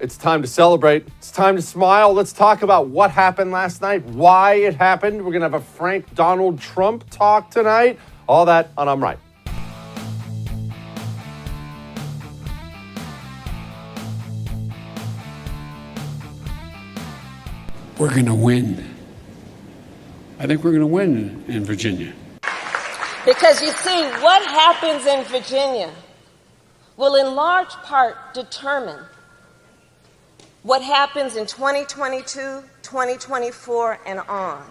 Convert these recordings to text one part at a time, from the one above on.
It's time to celebrate. It's time to smile. Let's talk about what happened last night, why it happened. We're going to have a frank Donald Trump talk tonight. All that on I'm Right. We're going to win. I think we're going to win in Virginia. Because you see, what happens in Virginia will in large part determine what happens in 2022, 2024, and on.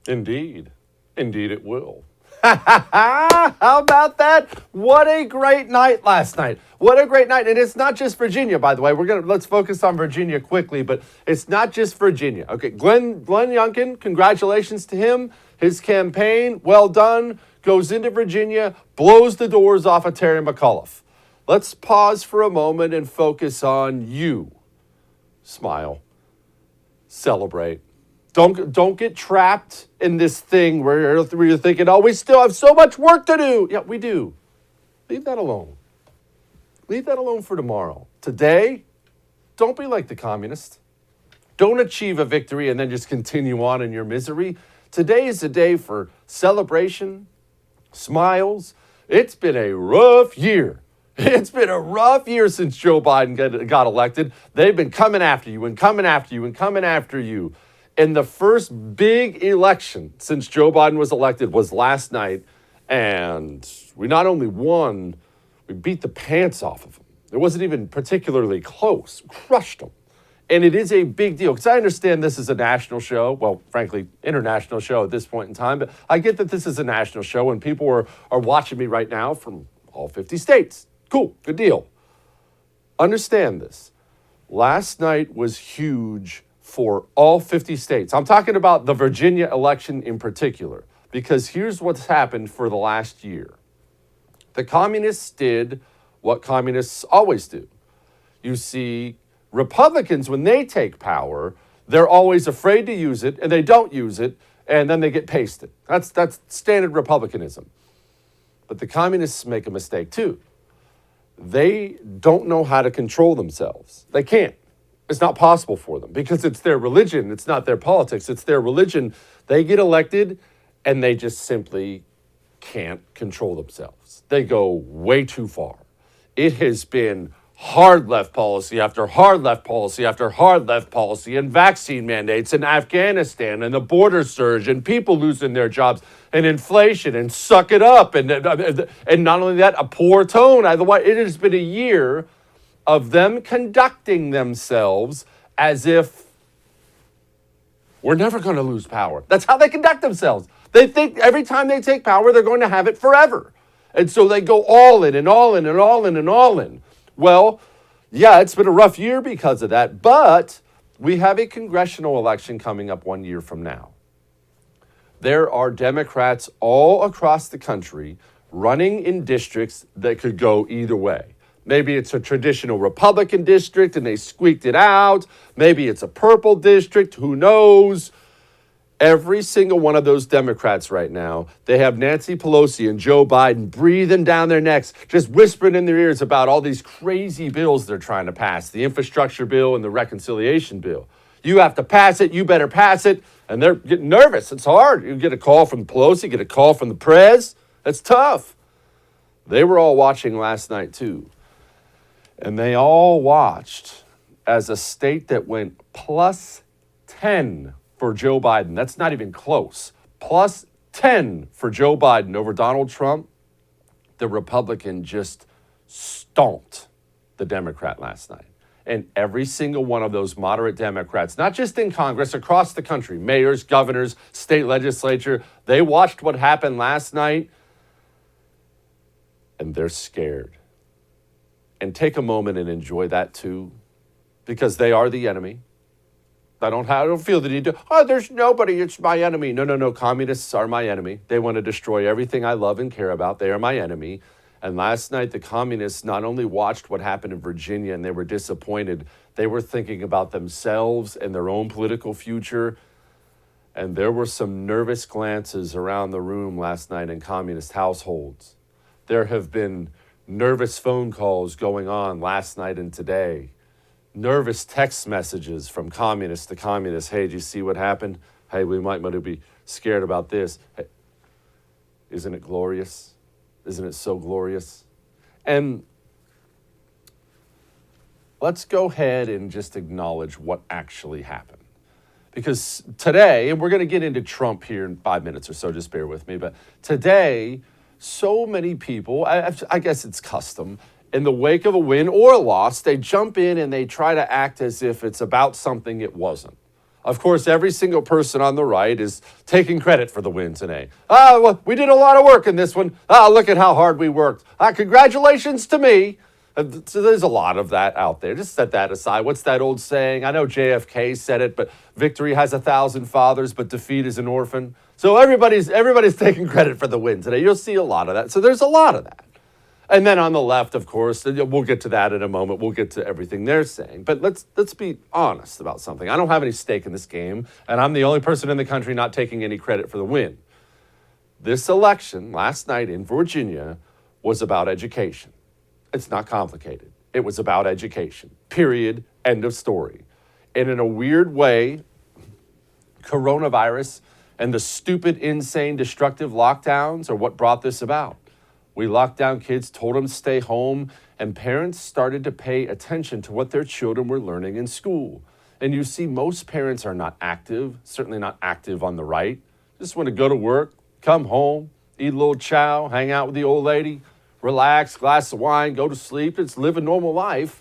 Indeed. Indeed it will. How about that? What a great night last night. What a great night. And it's not just Virginia, by the way. Let's focus on Virginia quickly, but it's not just Virginia. Okay, Glenn Youngkin, congratulations to him. His campaign, well done, goes into Virginia, blows the doors off of Terry McAuliffe. Let's pause for a moment and focus on you. Smile. Celebrate. Don't get trapped in this thing where you're thinking, oh, we still have so much work to do. Yeah, we do. Leave that alone. Leave that alone for tomorrow. Today, don't be like the communists. Don't achieve a victory and then just continue on in your misery. Today is a day for celebration, smiles. It's been a rough year. It's been a rough year since Joe Biden got elected. They've been coming after you and coming after you and coming after you. And the first big election since Joe Biden was elected was last night. And we not only won, we beat the pants off of them. It wasn't even particularly close. Crushed them. And it is a big deal because I understand this is a national show. Well, frankly, international show at this point in time. But I get that this is a national show and people are watching me right now from all 50 states. Cool. Good deal. Understand this. Last night was huge for all 50 states. I'm talking about the Virginia election in particular, because here's what's happened for the last year. The communists did what communists always do. You see, Republicans, when they take power, they're always afraid to use it, and they don't use it, and then they get pasted. That's standard Republicanism. But the communists make a mistake too. They don't know how to control themselves. They can't. It's not possible for them because it's their religion. It's not their politics. It's their religion. They get elected and they just simply can't control themselves. They go way too far. It has been hard left policy after hard left policy after hard left policy and vaccine mandates in Afghanistan and the border surge and people losing their jobs and inflation and suck it up. And not only that, a poor tone. Otherwise, it has been a year of them conducting themselves as if we're never going to lose power. That's how they conduct themselves. They think every time they take power, they're going to have it forever. And so they go all in and all in and all in and all in. Well, yeah, it's been a rough year because of that, but we have a congressional election coming up 1 year from now. There are Democrats all across the country running in districts that could go either way. Maybe it's a traditional Republican district and they squeaked it out. Maybe it's a purple district. Who knows? Every single one of those Democrats right now, they have Nancy Pelosi and Joe Biden breathing down their necks, just whispering in their ears about all these crazy bills they're trying to pass, the infrastructure bill and the reconciliation bill. You have to pass it. You better pass it. And they're getting nervous. It's hard. You get a call from Pelosi, get a call from the prez. That's tough. They were all watching last night too. And they all watched as a state that went plus 10 for Joe Biden. That's not even close. Plus 10 for Joe Biden over Donald Trump. The Republican just stomped the Democrat last night. And every single one of those moderate Democrats, not just in Congress, across the country, mayors, governors, state legislature, they watched what happened last night and they're scared. And take a moment and enjoy that too, because they are the enemy. I don't feel the need to, there's nobody, it's my enemy. No, communists are my enemy. They want to destroy everything I love and care about. They are my enemy. And last night, the communists not only watched what happened in Virginia and they were disappointed, they were thinking about themselves and their own political future. And there were some nervous glances around the room last night in communist households. There have been nervous phone calls going on last night and today, nervous text messages from communists to communists. Hey, did you see what happened? Hey, we might want to be scared about this. Hey, isn't it glorious? Isn't it so glorious? And let's go ahead and just acknowledge what actually happened. Because today, and we're going to get into Trump here in 5 minutes or so, just bear with me, but today, so many people, I guess it's custom, in the wake of a win or a loss, they jump in and they try to act as if it's about something it wasn't. Of course, every single person on the right is taking credit for the win today. Well, we did a lot of work in this one. Look at how hard we worked. Congratulations to me. So there's a lot of that out there. Just set that aside. What's that old saying? I know JFK said it, but victory has 1,000 fathers, but defeat is an orphan. So everybody's taking credit for the win today. You'll see a lot of that. So there's a lot of that. And then on the left, of course, we'll get to that in a moment. We'll get to everything they're saying. But let's be honest about something. I don't have any stake in this game, and I'm the only person in the country not taking any credit for the win. This election last night in Virginia was about education. It's not complicated. It was about education. Period. End of story. And in a weird way, coronavirus and the stupid, insane, destructive lockdowns are what brought this about. We locked down kids, told them to stay home, and parents started to pay attention to what their children were learning in school. And you see, most parents are not active, certainly not active on the right. Just want to go to work, come home, eat a little chow, hang out with the old lady, relax, glass of wine, go to sleep, just live a normal life.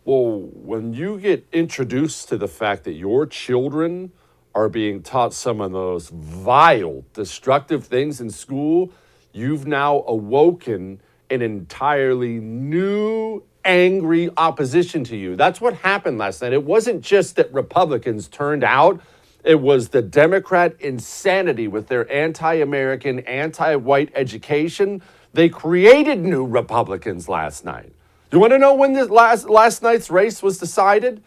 Well, when you get introduced to the fact that your children are being taught some of those vile, destructive things in school, you've now awoken an entirely new, angry opposition to you. That's what happened last night. It wasn't just that Republicans turned out. It was the Democrat insanity with their anti-American, anti-white education. They created new Republicans last night. You want to know when this last night's race was decided?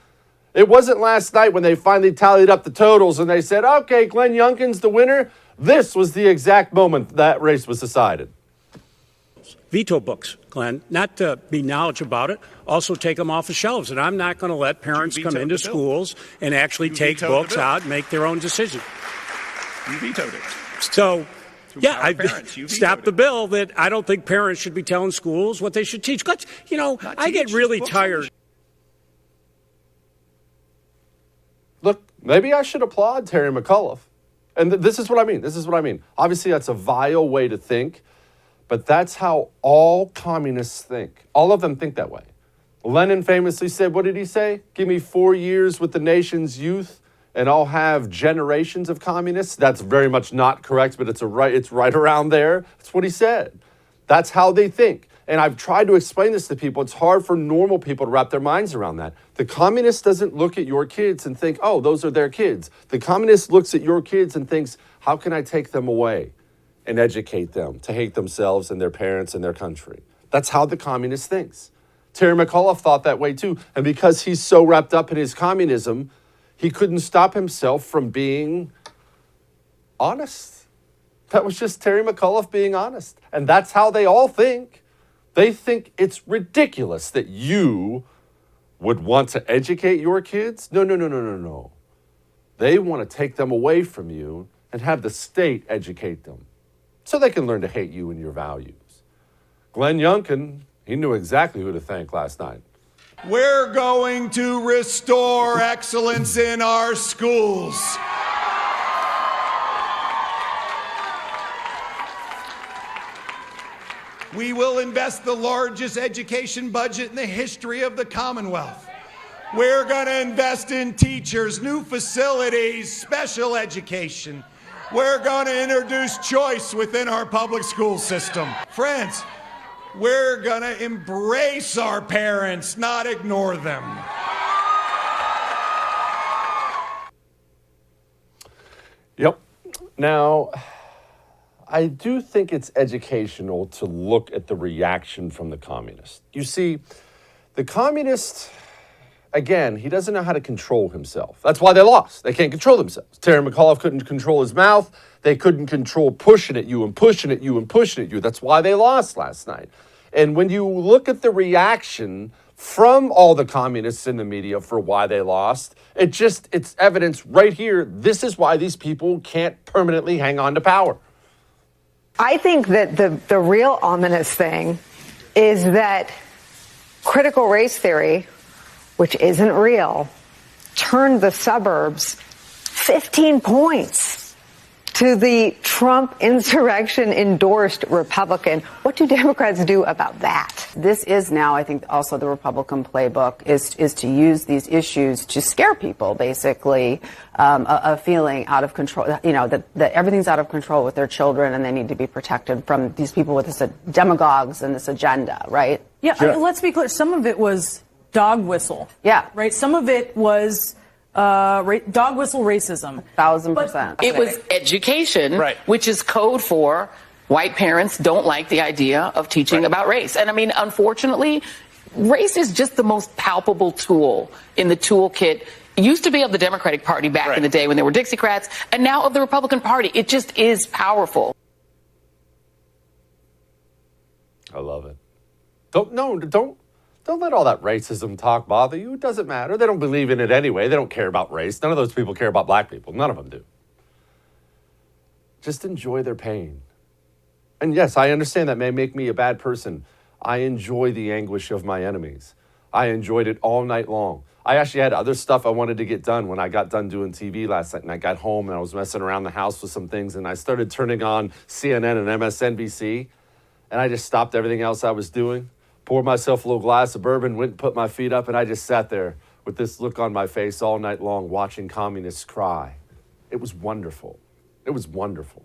It wasn't last night when they finally tallied up the totals and they said, okay, Glenn Youngkin's the winner. This was the exact moment that race was decided. Veto books, Glenn, not to be knowledgeable about it, also take them off the shelves. And I'm not going to let parents come into schools and actually take books out and make their own decision. You vetoed it. So, yeah, I stopped the bill that I don't think parents should be telling schools what they should teach. I get really tired. Look, maybe I should applaud Terry McAuliffe. And this is what I mean. Obviously, that's a vile way to think, but that's how all communists think. All of them think that way. Lenin famously said, what did he say? Give me 4 years with the nation's youth, and I'll have generations of communists. That's very much not correct, but it's right around there. That's what he said. That's how they think. And I've tried to explain this to people. It's hard for normal people to wrap their minds around that. The communist doesn't look at your kids and think, oh, those are their kids. The communist looks at your kids and thinks, how can I take them away and educate them to hate themselves and their parents and their country? That's how the communist thinks. Terry McAuliffe thought that way too. And because he's so wrapped up in his communism, he couldn't stop himself from being honest. That was just Terry McAuliffe being honest. And that's how they all think. They think it's ridiculous that you would want to educate your kids. No. They want to take them away from you and have the state educate them so they can learn to hate you and your values. Glenn Youngkin, he knew exactly who to thank last night. We're going to restore excellence in our schools. We will invest the largest education budget in the history of the Commonwealth. We're going to invest in teachers, new facilities, special education. We're going to introduce choice within our public school system. Friends, we're going to embrace our parents, not ignore them. Yep. Now, I do think it's educational to look at the reaction from the communist. You see, the communist, again, he doesn't know how to control himself. That's why they lost. They can't control themselves. Terry McAuliffe couldn't control his mouth. They couldn't control pushing at you and pushing at you and pushing at you. That's why they lost last night. And when you look at the reaction from all the communists in the media for why they lost, it's evidence right here. This is why these people can't permanently hang on to power. I think that the real ominous thing is that critical race theory, which isn't real, turned the suburbs 15 points to the Trump insurrection endorsed Republican. What do Democrats do about that? This is now, I think, also the Republican playbook is to use these issues to scare people, basically, a feeling out of control, that everything's out of control with their children and they need to be protected from these people with this demagogues and this agenda, right? Yeah, sure. Let's be clear. Some of it was dog whistle. Yeah. Right? Some of it was dog whistle racism. 1,000%. It was education, right, which is code for white parents don't like the idea of teaching about race. And I mean, unfortunately, race is just the most palpable tool in the toolkit. It used to be of the Democratic Party back in the day when there were Dixiecrats, and now of the Republican Party. It just is powerful. I love it. Don't let all that racism talk bother you. It doesn't matter. They don't believe in it anyway. They don't care about race. None of those people care about black people. None of them do. Just enjoy their pain. And yes, I understand that may make me a bad person. I enjoy the anguish of my enemies. I enjoyed it all night long. I actually had other stuff I wanted to get done when I got done doing TV last night, and I got home and I was messing around the house with some things, and I started turning on CNN and MSNBC, and I just stopped everything else I was doing, poured myself a little glass of bourbon, went and put my feet up, and I just sat there with this look on my face all night long watching communists cry. It was wonderful. It was wonderful.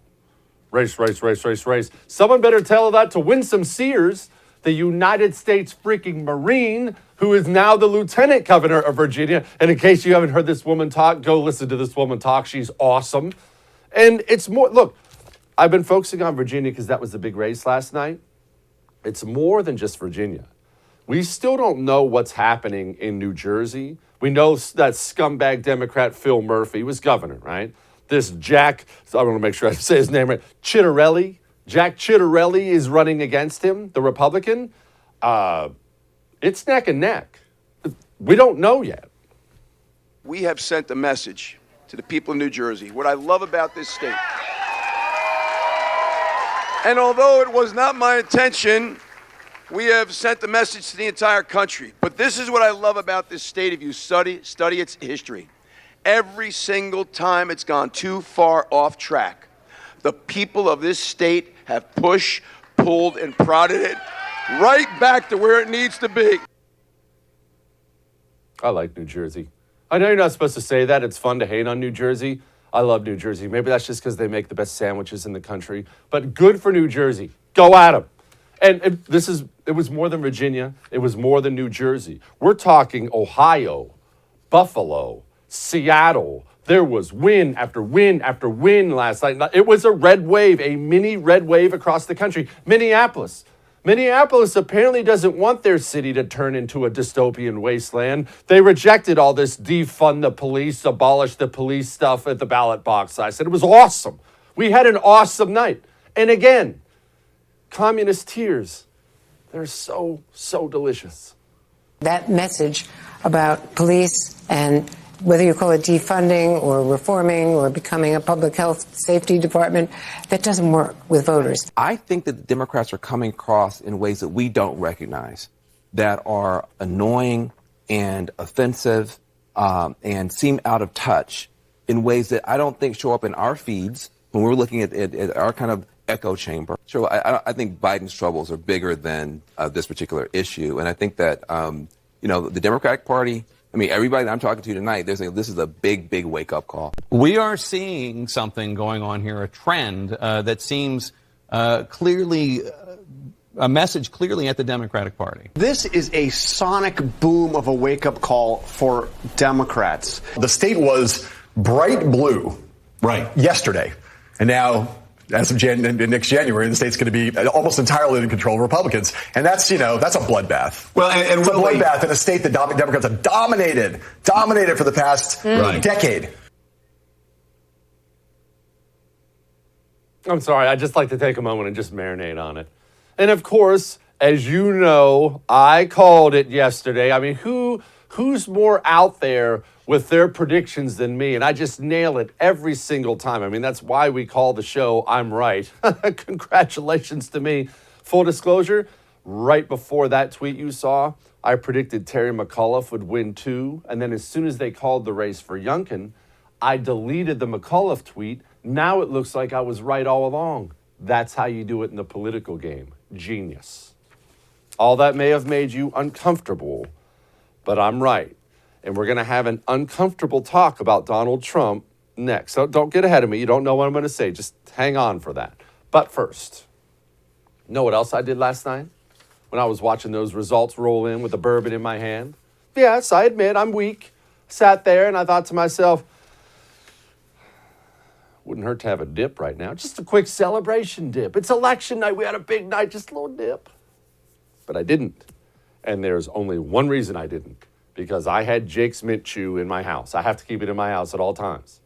Race, race, race, race, race. Someone better tell that to Winsome Sears, the United States freaking Marine, who is now the Lieutenant Governor of Virginia. And in case you haven't heard this woman talk, go listen to this woman talk. She's awesome. And it's more, look, I've been focusing on Virginia because that was the big race last night. It's more than just Virginia. We still don't know what's happening in New Jersey. We know that scumbag Democrat Phil Murphy was governor, right? This Jack, I want to make sure I say his name right, Ciattarelli. Jack Ciattarelli is running against him, the Republican. It's neck and neck. We don't know yet. We have sent a message to the people of New Jersey. What I love about this state, and although it was not my intention, we have sent a message to the entire country. But this is what I love about this state. If you study its history, every single time it's gone too far off track, the people of this state have pushed, pulled, and prodded it right back to where it needs to be. I like New Jersey. I know you're not supposed to say that. It's fun to hate on New Jersey. I love New Jersey. Maybe that's just because they make the best sandwiches in the country. But good for New Jersey. Go at them. And it was more than Virginia. It was more than New Jersey. We're talking Ohio, Buffalo, Seattle. There was win after win after win last night. It was a red wave, a mini red wave across the country. Minneapolis apparently doesn't want their city to turn into a dystopian wasteland. They rejected all this defund the police, abolish the police stuff at the ballot box. I said it was awesome. We had an awesome night. And again, communist tears. They're so, so delicious. That message about police and whether you call it defunding or reforming or becoming a public health safety department, that doesn't work with voters. I think that the Democrats are coming across in ways that we don't recognize, that are annoying and offensive and seem out of touch in ways that I don't think show up in our feeds when we're looking at our kind of echo chamber. So I think Biden's troubles are bigger than this particular issue. And I think that, the Democratic Party, everybody that I'm talking to tonight, they're saying this is a big, big wake-up call. We are seeing something going on here, a trend that seems clearly, a message clearly at the Democratic Party. This is a sonic boom of a wake-up call for Democrats. The state was bright blue yesterday, and now, as of next January, the state's going to be almost entirely in control of Republicans. And that's, that's a bloodbath. Well, and it's a bloodbath in a state that Democrats have dominated for the past decade. I'm sorry. I just like to take a moment and just marinate on it. And of course, as you know, I called it yesterday. I mean, who's more out there with their predictions than me? And I just nail it every single time. I mean, that's why we call the show I'm Right. Congratulations to me. Full disclosure, right before that tweet you saw, I predicted Terry McAuliffe would win too. And then as soon as they called the race for Youngkin, I deleted the McAuliffe tweet. Now it looks like I was right all along. That's how you do it in the political game. Genius. All that may have made you uncomfortable, but I'm right. And we're going to have an uncomfortable talk about Donald Trump next. So don't get ahead of me. You don't know what I'm going to say. Just hang on for that. But first, know what else I did last night when I was watching those results roll in with a bourbon in my hand? Yes, I admit I'm weak. Sat there and I thought to myself, wouldn't hurt to have a dip right now. Just a quick celebration dip. It's election night. We had a big night, just a little dip. But I didn't. And there's only one reason I didn't. Because I had Jake's Mint Chew in my house. I have to keep it in my house at all times.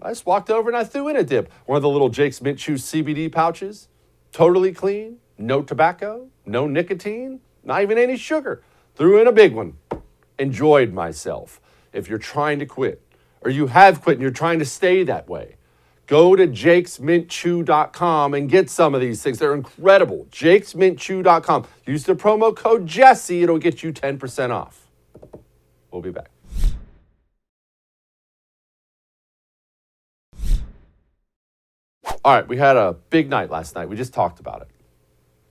I just walked over and I threw in a dip. One of the little Jake's Mint Chew CBD pouches. Totally clean. No tobacco. No nicotine. Not even any sugar. Threw in a big one. Enjoyed myself. If you're trying to quit, or you have quit and you're trying to stay that way, go to jakesmintchew.com and get some of these things. They're incredible. jakesmintchew.com. Use the promo code Jesse. It'll get you 10% off. We'll be back. All right, we had a big night last night. We just talked about it.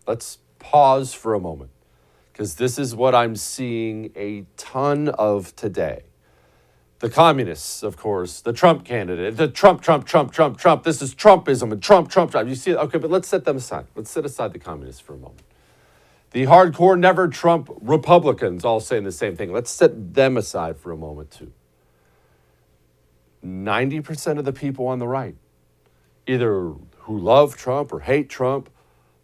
Let's pause for a moment, because this is what I'm seeing a ton of today. The communists, of course, the Trump candidate, the Trump. This is Trumpism and Trump. You see it? Okay, but let's set them aside. Let's set aside the communists for a moment. The hardcore never Trump Republicans all saying the same thing. Let's set them aside for a moment too. 90% of the people on the right, either who love Trump or hate Trump,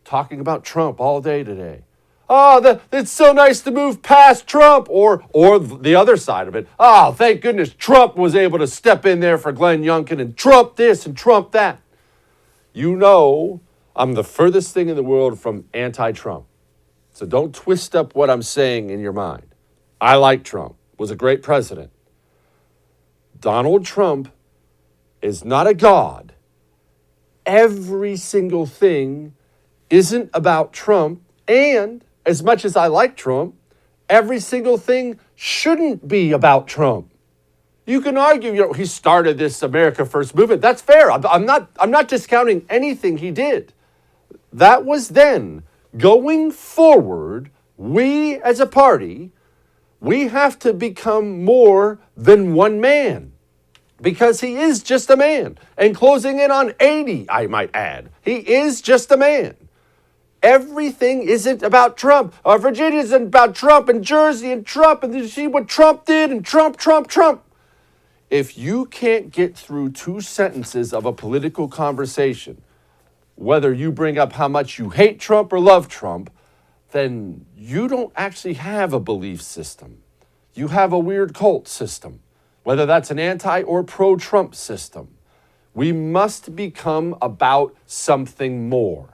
talking about Trump all day today. Oh, it's so nice to move past Trump, or the other side of it. Oh, thank goodness Trump was able to step in there for Glenn Youngkin and Trump this and Trump that. You know, I'm the furthest thing in the world from anti-Trump. So don't twist up what I'm saying in your mind. I like Trump, was a great president. Donald Trump is not a god. Every single thing isn't about Trump, and as much as I like Trump, every single thing shouldn't be about Trump. You can argue, he started this America First movement. That's fair. I'm not discounting anything he did. That was then. Going forward, we as a party, we have to become more than one man, because he is just a man, and closing in on 80, I might add. He is just a man. Everything isn't about Trump. Virginia isn't about Trump, and Jersey and Trump, and you see what Trump did, and Trump. If you can't get through 2 sentences of a political conversation, whether you bring up how much you hate Trump or love Trump, then you don't actually have a belief system. You have a weird cult system, whether that's an anti or pro-Trump system. We must become about something more.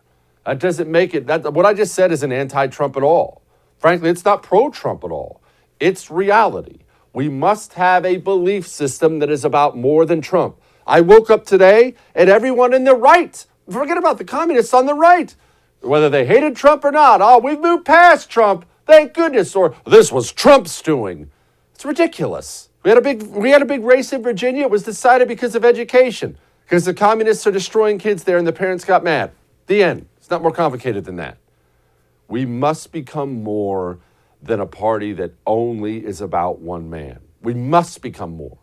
That doesn't make it, what I just said isn't anti-Trump at all. Frankly, it's not pro-Trump at all. It's reality. We must have a belief system that is about more than Trump. I woke up today and everyone in the right, forget about the communists on the right, whether they hated Trump or not. Oh, we've moved past Trump. Thank goodness. Or this was Trump's doing. It's ridiculous. We had a big race in Virginia. It was decided because of education, because the communists are destroying kids there and the parents got mad. The end. It's not more complicated than that. We must become more than a party that only is about one man. We must become more.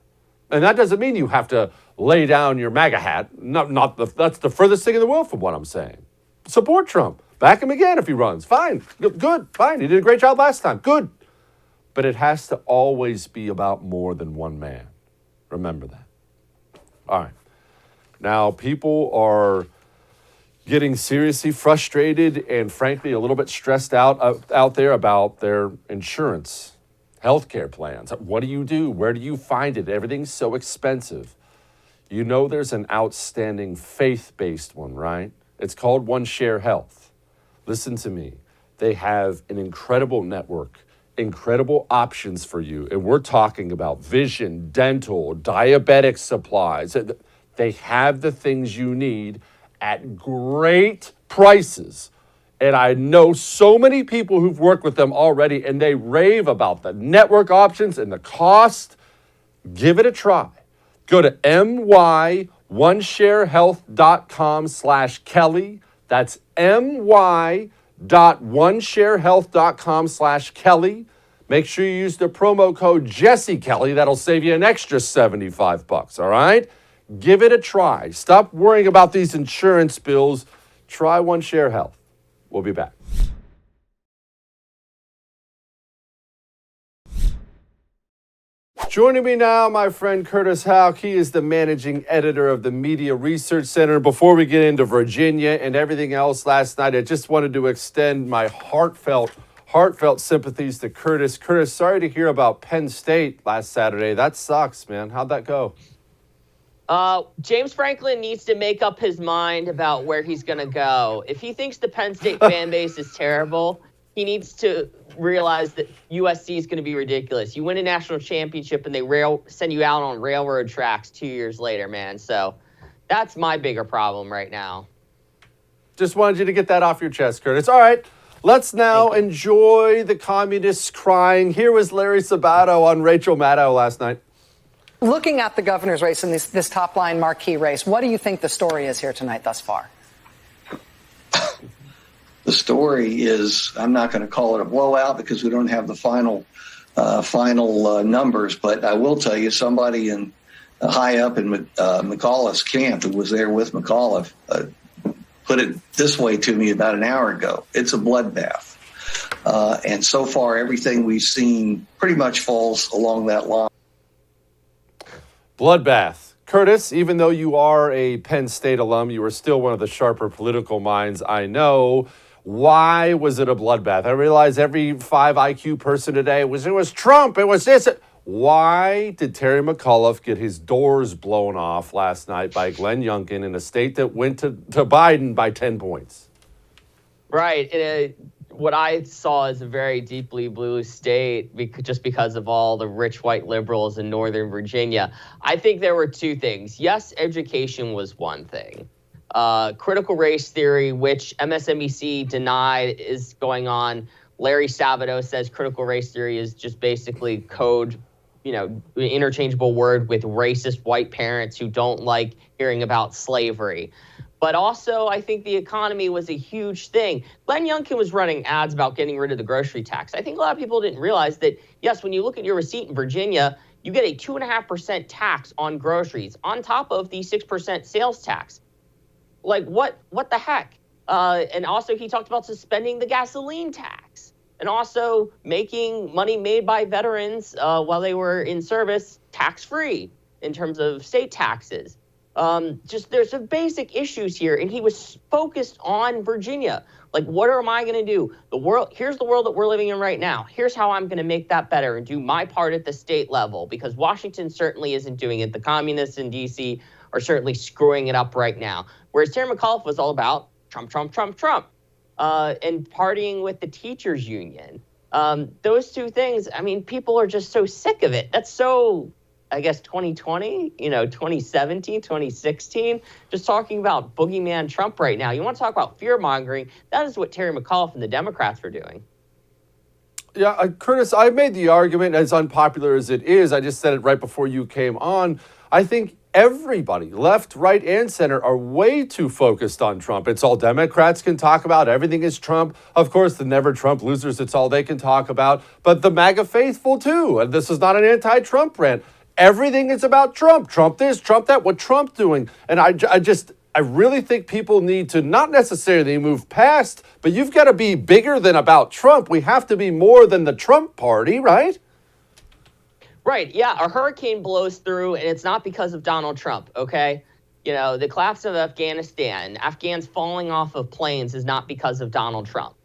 And that doesn't mean you have to lay down your MAGA hat. That's the furthest thing in the world from what I'm saying. Support Trump. Back him again if he runs. Fine. Good. Fine. He did a great job last time. Good. But it has to always be about more than one man. Remember that. All right. Now, people are getting seriously frustrated and, frankly, a little bit stressed out there about their insurance, healthcare plans. What do you do? Where do you find it? Everything's so expensive. You know there's an outstanding faith-based one, right? It's called One Share Health. Listen to me. They have an incredible network, incredible options for you. And we're talking about vision, dental, diabetic supplies. They have the things you need at great prices. And I know so many people who've worked with them already, and they rave about the network options and the cost. Give it a try. Go to my1sharehealth.com/Kelly. That's my.onesharehealth.com/Kelly. Make sure you use the promo code Jesse Kelly. That'll save you an extra $75, all right? Give it a try. Stop worrying about these insurance bills. Try OneShare Health. We'll be back. Joining me now, my friend Curtis Houck. He is the managing editor of the Media Research Center. Before we get into Virginia and everything else last night, I just wanted to extend my heartfelt sympathies to Curtis. Curtis, sorry to hear about Penn State last Saturday. That sucks, man. How'd that go? James Franklin needs to make up his mind about where he's going to go. If he thinks the Penn State fan base is terrible, he needs to realize that USC is going to be ridiculous. You win a national championship and they send you out on railroad tracks 2 years later, man. So that's my bigger problem right now. Just wanted you to get that off your chest, Curtis. All right, let's now enjoy the communists crying. Here was Larry Sabato on Rachel Maddow last night. Looking at the governor's race and this top-line marquee race, what do you think the story is here tonight thus far? The story is, I'm not going to call it a blowout because we don't have the final numbers, but I will tell you somebody high up in McAuliffe's camp who was there with McAuliffe put it this way to me about an hour ago. It's a bloodbath. And so far, everything we've seen pretty much falls along that line. Bloodbath. Curtis, even though you are a Penn State alum, you are still one of the sharper political minds I know. Why was it a bloodbath? I realize every 5 IQ person today it was Trump, it was this. Why did Terry McAuliffe get his doors blown off last night by Glenn Youngkin in a state that went to Biden by 10 points? Right. What I saw is a very deeply blue state just because of all the rich white liberals in Northern Virginia. I think there were two things. Yes, education was one thing. Critical race theory, which MSNBC denied is going on. Larry Sabato says critical race theory is just basically code, interchangeable word with racist white parents who don't like hearing about slavery. But also, I think the economy was a huge thing. Glenn Youngkin was running ads about getting rid of the grocery tax. I think a lot of people didn't realize that, yes, when you look at your receipt in Virginia, you get a 2.5% tax on groceries on top of the 6% sales tax. Like, what the heck? And also, he talked about suspending the gasoline tax and also making money made by veterans while they were in service tax-free in terms of state taxes. There's some basic issues here, and he was focused on Virginia. Like, what am I going to do? Here's the world that we're living in right now. Here's how I'm going to make that better and do my part at the state level, because Washington certainly isn't doing it. The communists in D.C. are certainly screwing it up right now. Whereas Terry McAuliffe was all about Trump, Trump, Trump, Trump, and partying with the teachers union. Those two things, I mean, people are just so sick of it. That's so, I guess, 2020, 2017, 2016, just talking about boogeyman Trump right now. You want to talk about fear-mongering? That is what Terry McAuliffe and the Democrats were doing. Yeah, Curtis, I made the argument, as unpopular as it is, I just said it right before you came on. I think everybody, left, right, and center, are way too focused on Trump. It's all Democrats can talk about. Everything is Trump. Of course, the never Trump losers, it's all they can talk about. But the MAGA faithful, too. And this is not an anti-Trump rant. Everything is about Trump. Trump this, Trump that, what Trump doing. And I really think people need to not necessarily move past, but you've got to be bigger than about Trump. We have to be more than the Trump party, right? Right, yeah, a hurricane blows through, and it's not because of Donald Trump, okay? The collapse of Afghanistan, Afghans falling off of planes is not because of Donald Trump.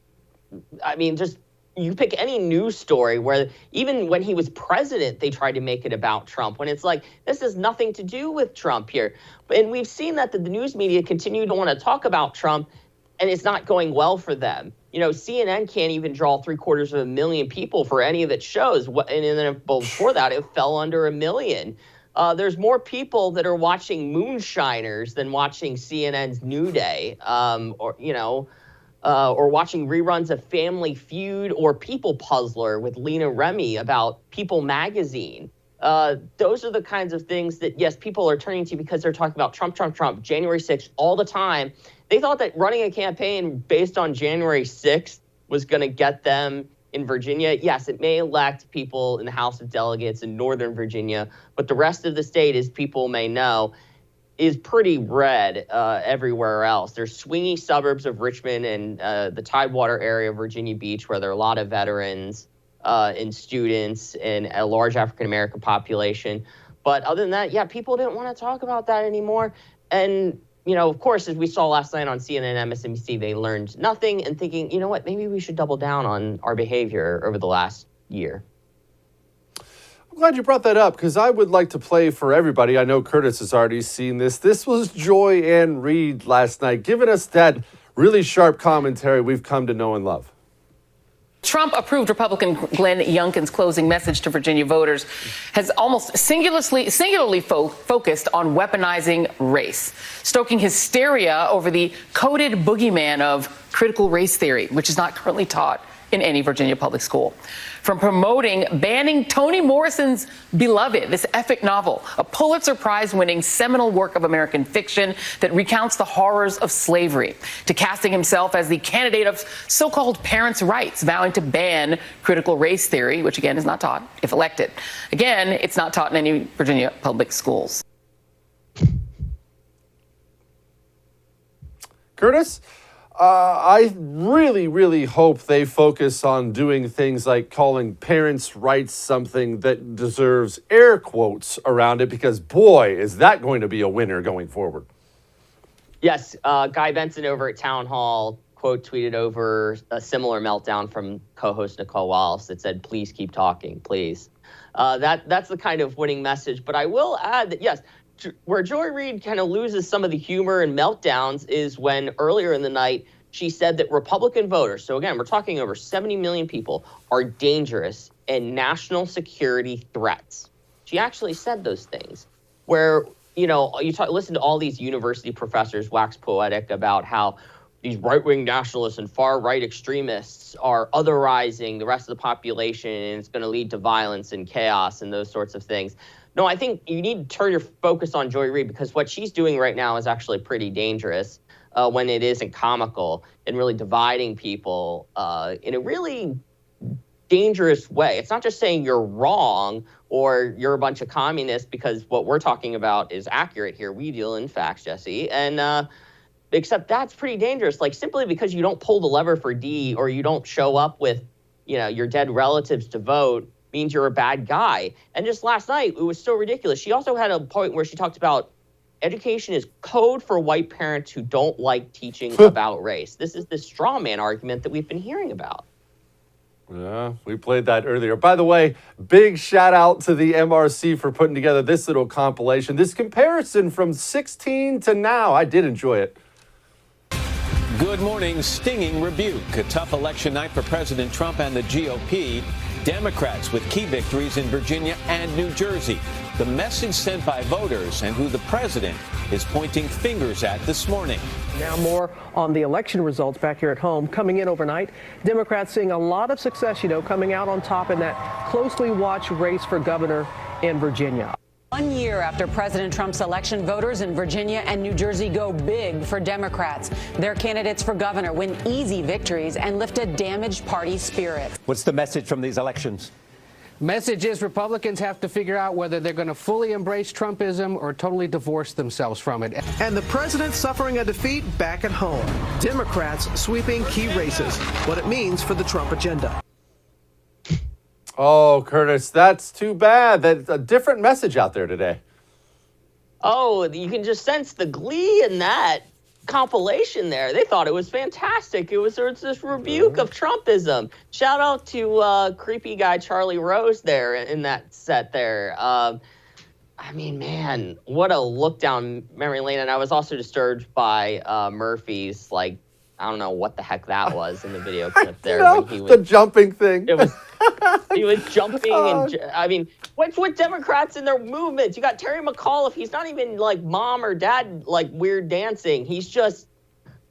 I mean, just you pick any news story where even when he was president, they tried to make it about Trump, when it's like, this has nothing to do with Trump here. And we've seen that the news media continue to want to talk about Trump, and it's not going well for them. CNN can't even draw 750,000 people for any of its shows. And then before that, it fell under 1 million. There's more people that are watching Moonshiners than watching CNN's New Day, or watching reruns of Family Feud or People Puzzler with Lena Remy about People Magazine. Those are the kinds of things that, yes, people are turning to because they're talking about Trump, January 6th all the time. They thought that running a campaign based on January 6th was going to get them in Virginia. Yes, it may elect people in the House of Delegates in Northern Virginia, but the rest of the state, as people may know, is pretty red everywhere else. There's swingy suburbs of Richmond and the Tidewater area of Virginia Beach where there are a lot of veterans and students and a large African-American population. But other than that, yeah, people didn't want to talk about that anymore. And, of course, as we saw last night on CNN and MSNBC, they learned nothing and thinking, you know what, maybe we should double down on our behavior over the last year. I'm glad you brought that up because I would like to play for everybody. I know Curtis has already seen this. This was Joy Ann Reid last night, giving us that really sharp commentary we've come to know and love. Trump approved Republican Glenn Youngkin's closing message to Virginia voters has almost singularly focused on weaponizing race, stoking hysteria over the coded boogeyman of critical race theory, which is not currently taught in any Virginia public school. From banning Toni Morrison's Beloved, this epic novel, a Pulitzer Prize-winning seminal work of American fiction that recounts the horrors of slavery, to casting himself as the candidate of so-called parents' rights, vowing to ban critical race theory, which again is not taught if elected. Again, it's not taught in any Virginia public schools. Curtis? I really, really hope they focus on doing things like calling parents' rights something that deserves air quotes around it, because boy, is that going to be a winner going forward. Yes, Guy Benson over at Town Hall tweeted over a similar meltdown from co-host Nicole Wallace that said, "Please keep talking, please." That's the kind of winning message. But I will add that, yes, where Joy Reid kind of loses some of the humor and meltdowns is when earlier in the night she said that Republican voters, so again, we're talking over 70 million people, are dangerous and national security threats. She actually said those things where, listen to all these university professors wax poetic about how these right-wing nationalists and far-right extremists are otherizing the rest of the population and it's going to lead to violence and chaos and those sorts of things. No, I think you need to turn your focus on Joy Reid because what she's doing right now is actually pretty dangerous when it isn't comical and really dividing people in a really dangerous way. It's not just saying you're wrong or you're a bunch of communists, because what we're talking about is accurate here. We deal in facts, Jesse. And except that's pretty dangerous. Like, simply because you don't pull the lever for D or you don't show up with, your dead relatives to vote means you're a bad guy. And just last night, it was so ridiculous. She also had a point where she talked about education is code for white parents who don't like teaching about race. This is the straw man argument that we've been hearing about. Yeah, we played that earlier. By the way, big shout out to the MRC for putting together this little compilation, this comparison from 2016 to now. I did enjoy it. Good morning. Stinging rebuke. A tough election night for President Trump and the GOP. Democrats with key victories in Virginia and New Jersey. The message sent by voters and who the president is pointing fingers at this morning. Now more on the election results back here at home. Coming in overnight, Democrats seeing a lot of success, coming out on top in that closely watched race for governor in Virginia. 1 year after President Trump's election, voters in Virginia and New Jersey go big for Democrats. Their candidates for governor win easy victories and lift a damaged party spirit. What's the message from these elections? Message is Republicans have to figure out whether they're going to fully embrace Trumpism or totally divorce themselves from it. And the president suffering a defeat back at home. Democrats sweeping key races. What it means for the Trump agenda. Oh, Curtis, that's too bad. That's a different message out there today. Oh, you can just sense the glee in that compilation there. They thought it was fantastic. It was this rebuke of Trumpism. Shout out to creepy guy Charlie Rose there in that set there. I mean, man, what a look down memory lane. And I was also disturbed by Murphy's I don't know what the heck that was in the video clip there. No, when he was, the jumping thing. It was, he was jumping and, I mean, what's with Democrats and their movements? You got Terry McAuliffe. He's not even like mom or dad, like weird dancing. He's just,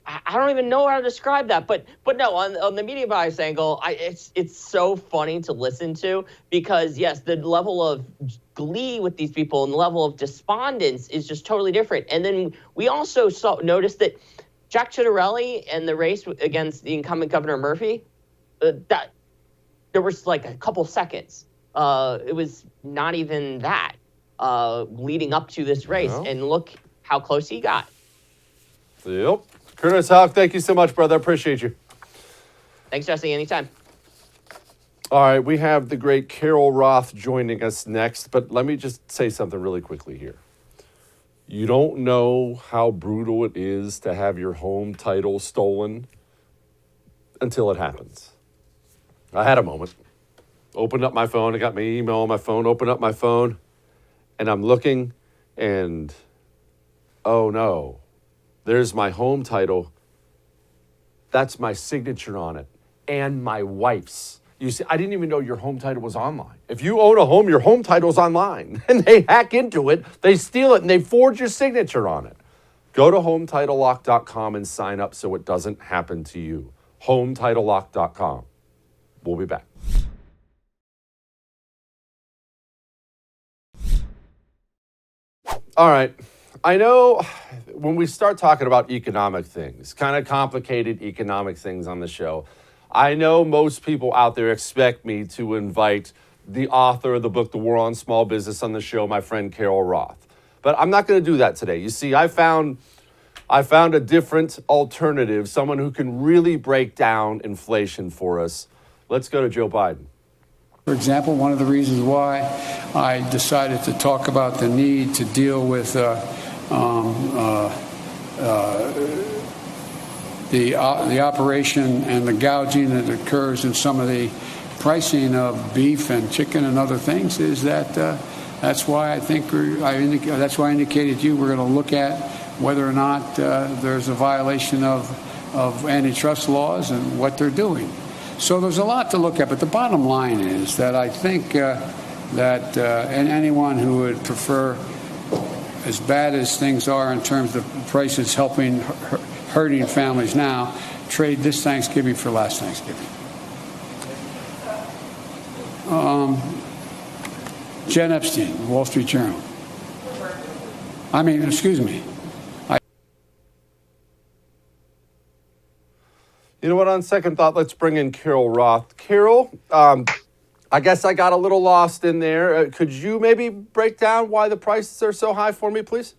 I don't even know how to describe that. But no, on the media bias angle, it's so funny to listen to because, yes, the level of glee with these people and the level of despondence is just totally different. And then we also noticed that Jack Ciattarelli and the race against the incumbent Governor Murphy, that there was like a couple seconds. It was not even that leading up to this race. No. And look how close he got. Yep. Curtis Houck, thank you so much, brother. I appreciate you. Thanks, Jesse. Anytime. All right, we have the great Carol Roth joining us next, but let me just say something really quickly here. You don't know how brutal it is to have your home title stolen until it happens. I had a moment. Opened up my phone. I got my email on my phone. Opened up my phone. And I'm looking and, oh no, there's my home title. That's my signature on it. And my wife's. You see, I didn't even know your home title was online. If you own a home, your home title's online. And they hack into it, they steal it, and they forge your signature on it. Go to HomeTitleLock.com and sign up so it doesn't happen to you. HomeTitleLock.com. We'll be back. All right. I know when we start talking about economic things, kind of complicated economic things on the show, I know most people out there expect me to invite the author of the book, The War on Small Business, on the show, my friend Carol Roth. But I'm not going to do that today. You see, I found a different alternative, someone who can really break down inflation for us. Let's go to Joe Biden. For example, one of the reasons why I decided to talk about the need to deal with the operation and the gouging that occurs in some of the pricing of beef and chicken and other things is that that's why I think that's why I indicated to you we're going to look at whether or not there's a violation of antitrust laws and what they're doing. So there's a lot to look at, but the bottom line is that I think that and anyone who would prefer, as bad as things are in terms of prices hurting families now, trade this Thanksgiving for last Thanksgiving. Jen Epstein, Wall Street Journal. Excuse me. You know what, on second thought, let's bring in Carol Roth. Carol, I guess I got a little lost in there. Could you maybe break down why the prices are so high for me, please?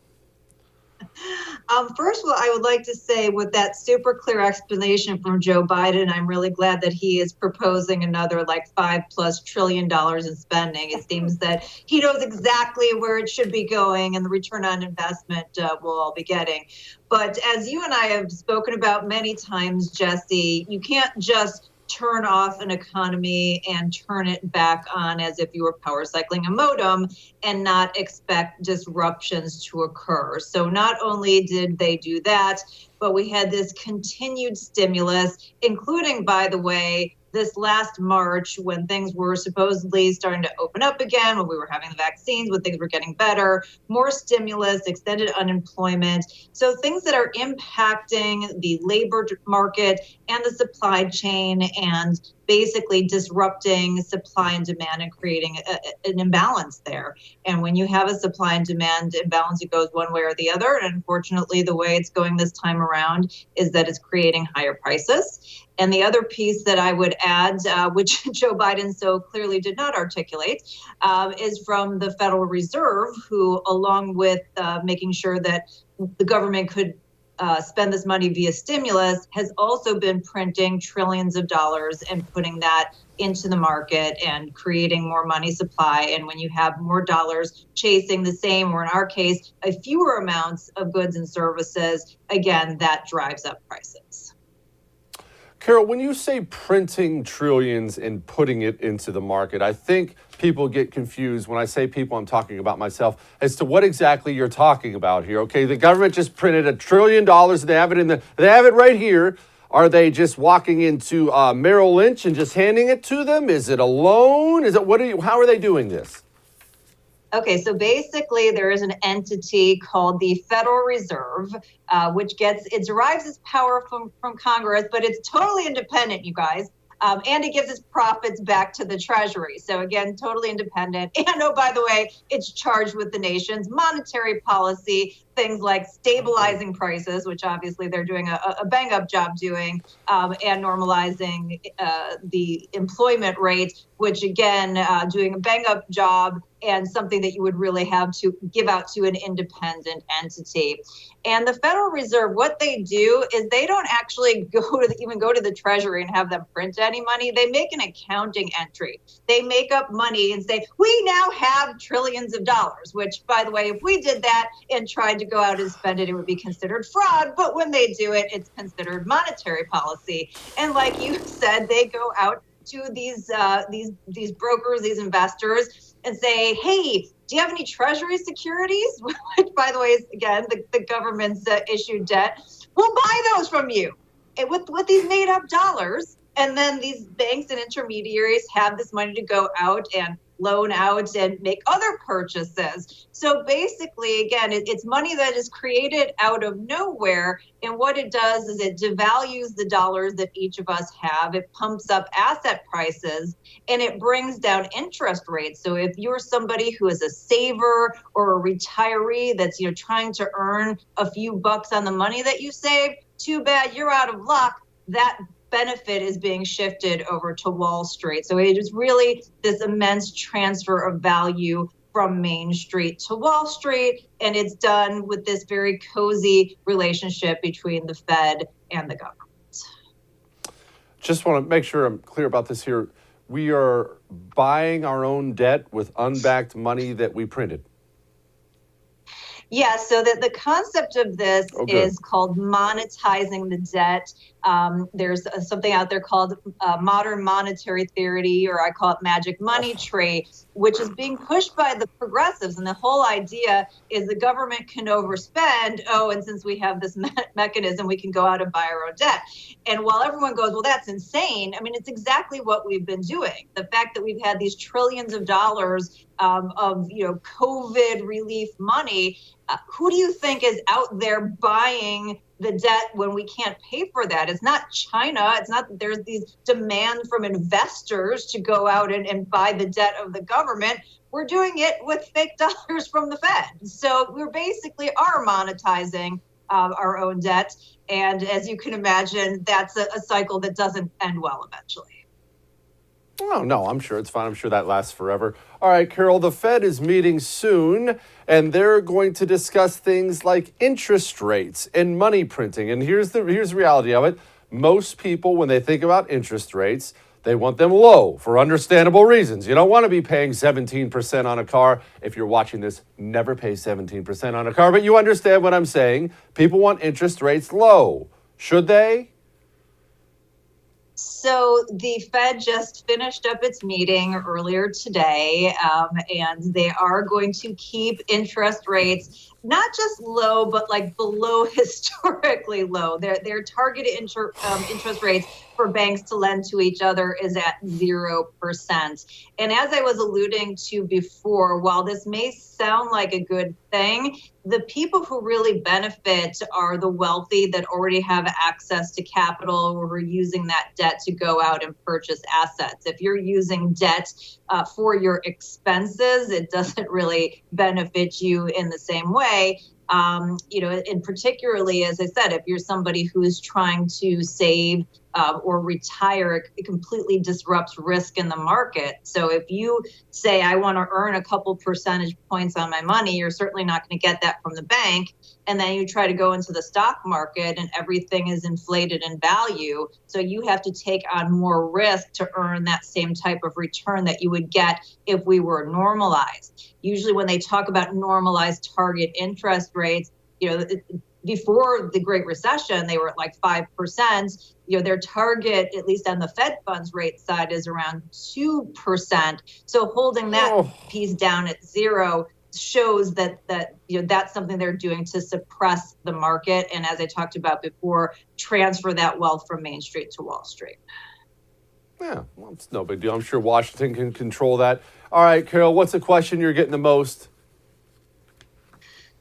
First of all, I would like to say with that super clear explanation from Joe Biden, I'm really glad that he is proposing another like $5+ trillion in spending. It seems that he knows exactly where it should be going and the return on investment we'll all be getting. But as you and I have spoken about many times, Jesse, you can't just turn off an economy and turn it back on as if you were power cycling a modem and not expect disruptions to occur. So not only did they do that, but we had this continued stimulus, including, by the way, this last March when things were supposedly starting to open up again, when we were having the vaccines, when things were getting better, more stimulus, extended unemployment. So things that are impacting the labor market and the supply chain and basically disrupting supply and demand and creating an imbalance there. And when you have a supply and demand imbalance, it goes one way or the other. And unfortunately, the way it's going this time around is that it's creating higher prices. And the other piece that I would add, which Joe Biden so clearly did not articulate, is from the Federal Reserve, who, along with making sure that the government could spend this money via stimulus, has also been printing trillions of dollars and putting that into the market and creating more money supply. And when you have more dollars chasing the same, or in our case, a fewer amounts of goods and services, again, that drives up prices. Carol, when you say printing trillions and putting it into the market, I think people get confused. When I say people, I'm talking about myself, as to what exactly you're talking about here. Okay, the government just printed $1 trillion. They have it right here. Are they just walking into Merrill Lynch and just handing it to them? Is it a loan? How are they doing this? Okay, so basically there is an entity called the Federal Reserve, which it derives its power from Congress, but it's totally independent, you guys. And it gives its profits back to the Treasury. So again, totally independent. And oh, by the way, it's charged with the nation's monetary policy, things like stabilizing prices, which obviously they're doing a bang up job doing, and normalizing the employment rate, which again, doing a bang up job and something that you would really have to give out to an independent entity. And the Federal Reserve, what they do is they don't actually even go to the Treasury and have them print any money. They make an accounting entry. They make up money and say, we now have trillions of dollars, which, by the way, if we did that and tried to go out and spend it, it would be considered fraud. But when they do it, it's considered monetary policy. And like you said, they go out to these brokers, these investors, and say, hey, do you have any Treasury securities? Which, by the way, is, again, the government's issued debt. We'll buy those from you with these made up dollars. And then these banks and intermediaries have this money to go out and loan out and make other purchases. So basically, again, it's money that is created out of nowhere. And what it does is it devalues the dollars that each of us have. It pumps up asset prices and it brings down interest rates. So if you're somebody who is a saver or a retiree that's trying to earn a few bucks on the money that you saved, too bad, you're out of luck. That benefit is being shifted over to Wall Street. So it is really this immense transfer of value from Main Street to Wall Street. And it's done with this very cozy relationship between the Fed and the government. Just want to make sure I'm clear about this here. We are buying our own debt with unbacked money that we printed. Yeah, so the concept of this is called monetizing the debt. There's something out there called modern monetary theory, or I call it magic money tree, which is being pushed by the progressives. And the whole idea is the government can overspend. Oh, and since we have this mechanism, we can go out and buy our own debt. And while everyone goes, well, that's insane. I mean, it's exactly what we've been doing. The fact that we've had these trillions of dollars of COVID relief money. Who do you think is out there buying the debt when we can't pay for that? It's not China. It's not that there's these demand from investors to go out and buy the debt of the government. We're doing it with fake dollars from the Fed. So we basically are monetizing our own debt. And as you can imagine, that's a cycle that doesn't end well eventually. Oh, no, I'm sure it's fine. I'm sure that lasts forever. All right, Carol, the Fed is meeting soon, and they're going to discuss things like interest rates and money printing. And here's the reality of it. Most people, when they think about interest rates, they want them low for understandable reasons. You don't want to be paying 17% on a car. If you're watching this, never pay 17% on a car. But you understand what I'm saying. People want interest rates low. Should they? So the Fed just finished up its meeting earlier today, and they are going to keep interest rates not just low, but like below historically low. Their targeted interest rates for banks to lend to each other is at 0%. And as I was alluding to before, while this may sound like a good thing, the people who really benefit are the wealthy that already have access to capital or are using that debt to go out and purchase assets. If you're using debt for your expenses, it doesn't really benefit you in the same way. And particularly, as I said, if you're somebody who is trying to save or retire, it completely disrupts risk in the market. So if you say, I want to earn a couple percentage points on my money, you're certainly not going to get that from the bank. And then you try to go into the stock market and everything is inflated in value. So you have to take on more risk to earn that same type of return that you would get if we were normalized. Usually when they talk about normalized target interest rates, before the Great Recession, they were at like 5%. Their target, at least on the Fed funds rate side, is around 2%. So holding that piece down at 0 shows that that's something they're doing to suppress the market. And as I talked about before, transfer that wealth from Main Street to Wall Street. Yeah, well, it's no big deal. I'm sure Washington can control that. All right, Carol, what's the question you're getting the most?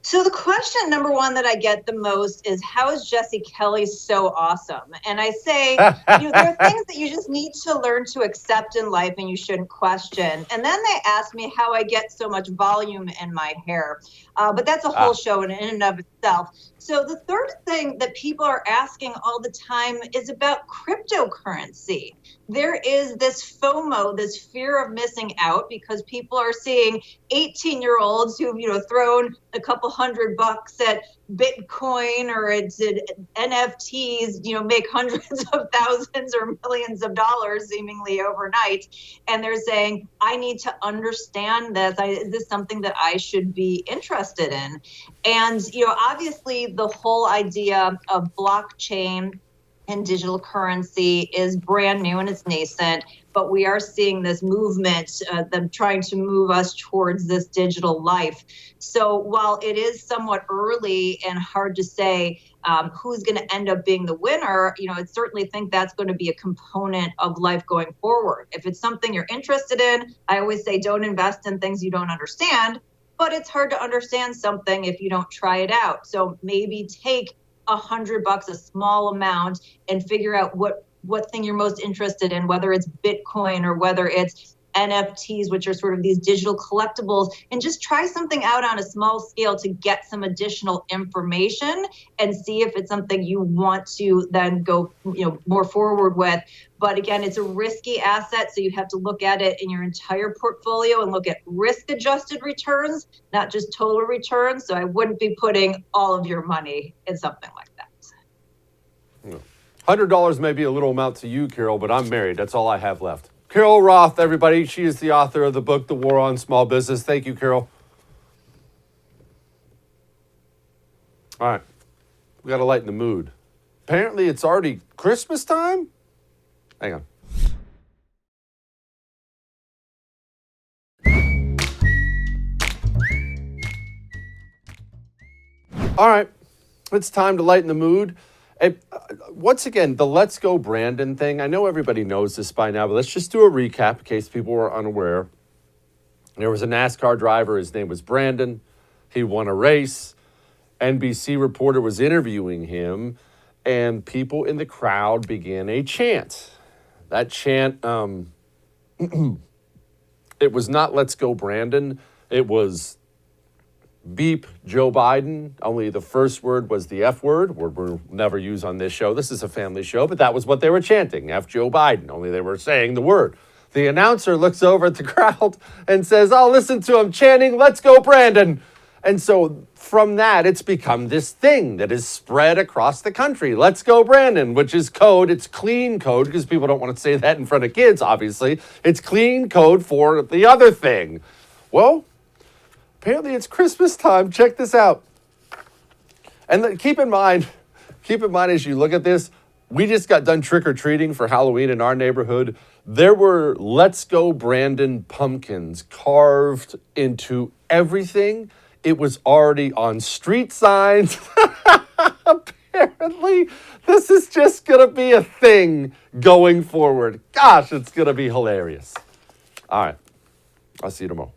So the question number one that I get the most is, how is Jesse Kelly so awesome? And I say, there are things that you just need to learn to accept in life and you shouldn't question. And then they ask me how I get so much volume in my hair. But that's a whole show in and of itself. So the third thing that people are asking all the time is about cryptocurrency. There is this FOMO, this fear of missing out, because people are seeing 18-year-olds who've, thrown a couple $100 at Bitcoin or it's NFTs, make hundreds of thousands or millions of dollars seemingly overnight. And they're saying, I need to understand this. Is this something that I should be interested in? And, obviously the whole idea of blockchain and digital currency is brand new and it's nascent, but we are seeing this movement, them trying to move us towards this digital life. So while it is somewhat early and hard to say who's going to end up being the winner, I certainly think that's going to be a component of life going forward. If it's something you're interested in, I always say don't invest in things you don't understand, but it's hard to understand something if you don't try it out. So maybe take $100, a small amount, and figure out what thing you're most interested in, whether it's Bitcoin or whether it's NFTs, which are sort of these digital collectibles, and just try something out on a small scale to get some additional information and see if it's something you want to then go, more forward with. But again, it's a risky asset, so you have to look at it in your entire portfolio and look at risk-adjusted returns, not just total returns. So I wouldn't be putting all of your money in something like that. $100 may be a little amount to you, Carol, but I'm married. That's all I have left. Carol Roth, everybody. She is the author of the book, The War on Small Business. Thank you, Carol. All right. We got to lighten the mood. Apparently, it's already Christmas time? Hang on. All right. It's time to lighten the mood. Once again, the Let's Go Brandon thing, I know everybody knows this by now, but let's just do a recap in case people were unaware. There was a NASCAR driver. His name was Brandon. He won a race. NBC reporter was interviewing him, and people in the crowd began a chant. That chant, it was not Let's Go Brandon. It was beep Joe Biden, only the first word was the F word we'll never use on this show. This is a family show, but that was what they were chanting, F Joe Biden, only they were saying the word. The announcer looks over at the crowd and says, I'll listen to him chanting, Let's Go Brandon. And so from that, it's become this thing that is spread across the country. Let's Go Brandon, which is code. It's clean code because people don't want to say that in front of kids, obviously. It's clean code for the other thing. Well, apparently it's Christmas time. Check this out. And keep in mind as you look at this, we just got done trick-or-treating for Halloween in our neighborhood. There were Let's Go Brandon pumpkins carved into everything. It was already on street signs. Apparently, this is just going to be a thing going forward. Gosh, it's going to be hilarious. All right. I'll see you tomorrow.